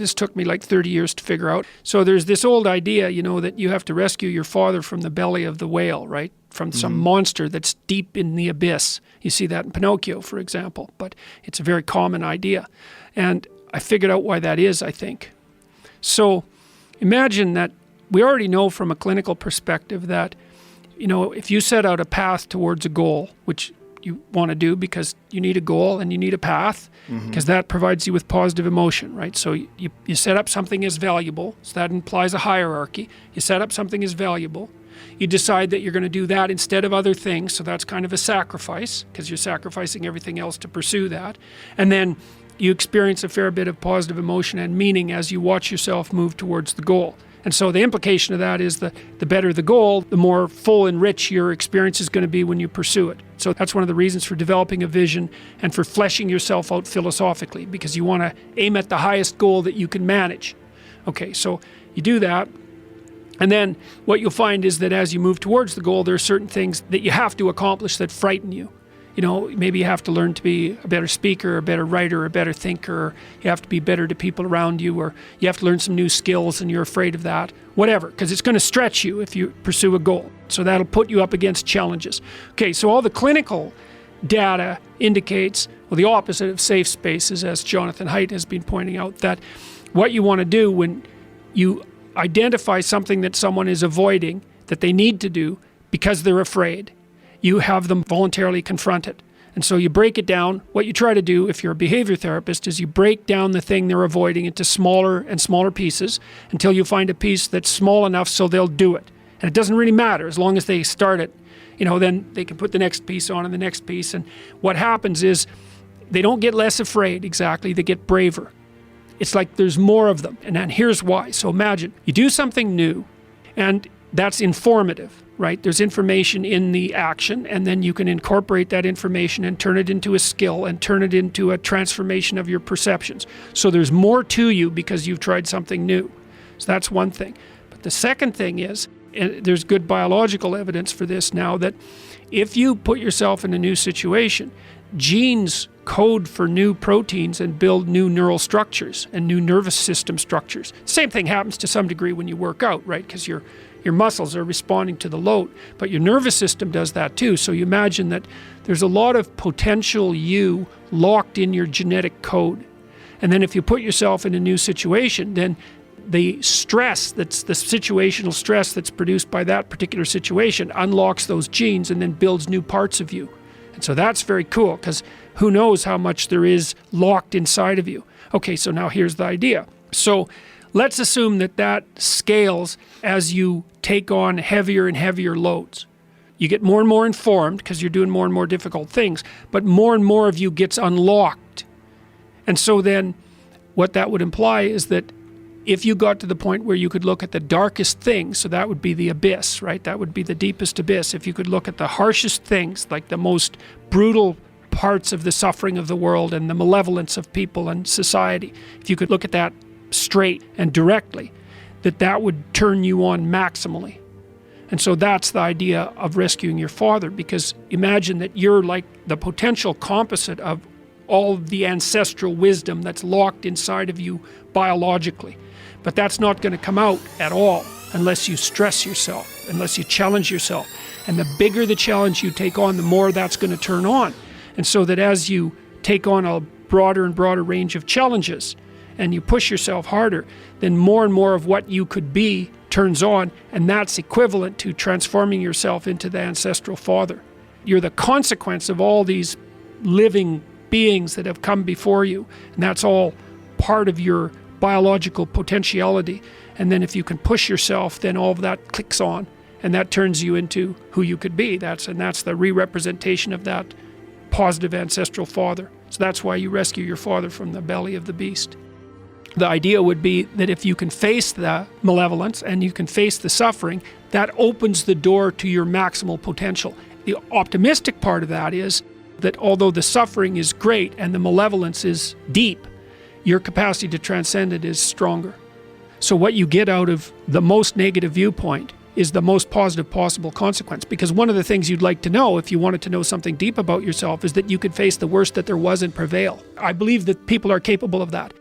this took me like 30 years to figure out. So there's this old idea, you know, that you have to rescue your father from the belly of the whale, right? From some monster that's deep in the abyss. You see that in Pinocchio, for example, but it's a very common idea. And I figured out why that is, I think. So imagine that we already know from a clinical perspective that, you know, if you set out a path towards a goal, which you want to do because you need a goal and you need a path, because that provides you with positive emotion, right? So you set up something as valuable, so that implies a hierarchy. You set up something as valuable. You decide that you're going to do that instead of other things, so that's kind of a sacrifice, because you're sacrificing everything else to pursue that. And then you experience a fair bit of positive emotion and meaning as you watch yourself move towards the goal. And so the implication of that is that the better the goal, the more full and rich your experience is going to be when you pursue it. So that's one of the reasons for developing a vision and for fleshing yourself out philosophically, because you want to aim at the highest goal that you can manage. Okay, so you do that. And then what you'll find is that as you move towards the goal, there are certain things that you have to accomplish that frighten you. You know, maybe you have to learn to be a better speaker, a better writer, a better thinker, or you have to be better to people around you, or you have to learn some new skills and you're afraid of that, whatever, because it's going to stretch you if you pursue a goal. So that'll put you up against challenges. Okay, so all the clinical data indicates, well, the opposite of safe spaces, as Jonathan Haidt has been pointing out, that what you want to do when you identify something that someone is avoiding that they need to do because they're afraid, you have them voluntarily confront it. And so you break it down. What you try to do if you're a behavior therapist is you break down the thing they're avoiding into smaller and smaller pieces until you find a piece that's small enough so they'll do it. And it doesn't really matter as long as they start it, you know, then they can put the next piece on and the next piece. And what happens is they don't get less afraid exactly, they get braver. It's like there's more of them. And then here's why. So imagine you do something new and that's informative, right? There's information in the action, and then you can incorporate that information and turn it into a skill and turn it into a transformation of your perceptions. So there's more to you because you've tried something new. So that's one thing. But the second thing is, and there's good biological evidence for this now, that if you put yourself in a new situation, genes code for new proteins and build new neural structures and new nervous system structures. Same thing happens to some degree when you work out, right? Because your muscles are responding to the load, but your nervous system does that too. So you imagine that there's a lot of potential you locked in your genetic code. And then if you put yourself in a new situation, then the stress, that's the situational stress that's produced by that particular situation, unlocks those genes and then builds new parts of you. And so that's very cool, because who knows how much there is locked inside of you. Okay, so now here's the idea. So let's assume that that scales as you take on heavier and heavier loads. You get more and more informed because you're doing more and more difficult things, but more and more of you gets unlocked. And so then what that would imply is that if you got to the point where you could look at the darkest things, so that would be the abyss, right? That would be the deepest abyss. If you could look at the harshest things, like the most brutal parts of the suffering of the world and the malevolence of people and society, if you could look at that straight and directly, that would turn you on maximally. And so that's the idea of rescuing your father, because imagine that you're like the potential composite of all the ancestral wisdom that's locked inside of you biologically. But that's not going to come out at all unless you stress yourself, unless you challenge yourself. And the bigger the challenge you take on, the more that's going to turn on. And so that as you take on a broader and broader range of challenges and you push yourself harder, then more and more of what you could be turns on, and that's equivalent to transforming yourself into the ancestral father. You're the consequence of all these living beings that have come before you, and that's all part of your biological potentiality. And then if you can push yourself, then all of that clicks on, and that turns you into who you could be. That's the re-representation of that positive ancestral father. So that's why you rescue your father from the belly of the beast. The idea would be that if you can face the malevolence and you can face the suffering, that opens the door to your maximal potential. The optimistic part of that is that although the suffering is great and the malevolence is deep, your capacity to transcend it is stronger. So what you get out of the most negative viewpoint is the most positive possible consequence. Because one of the things you'd like to know, if you wanted to know something deep about yourself, is that you could face the worst that there was and prevail. I believe that people are capable of that.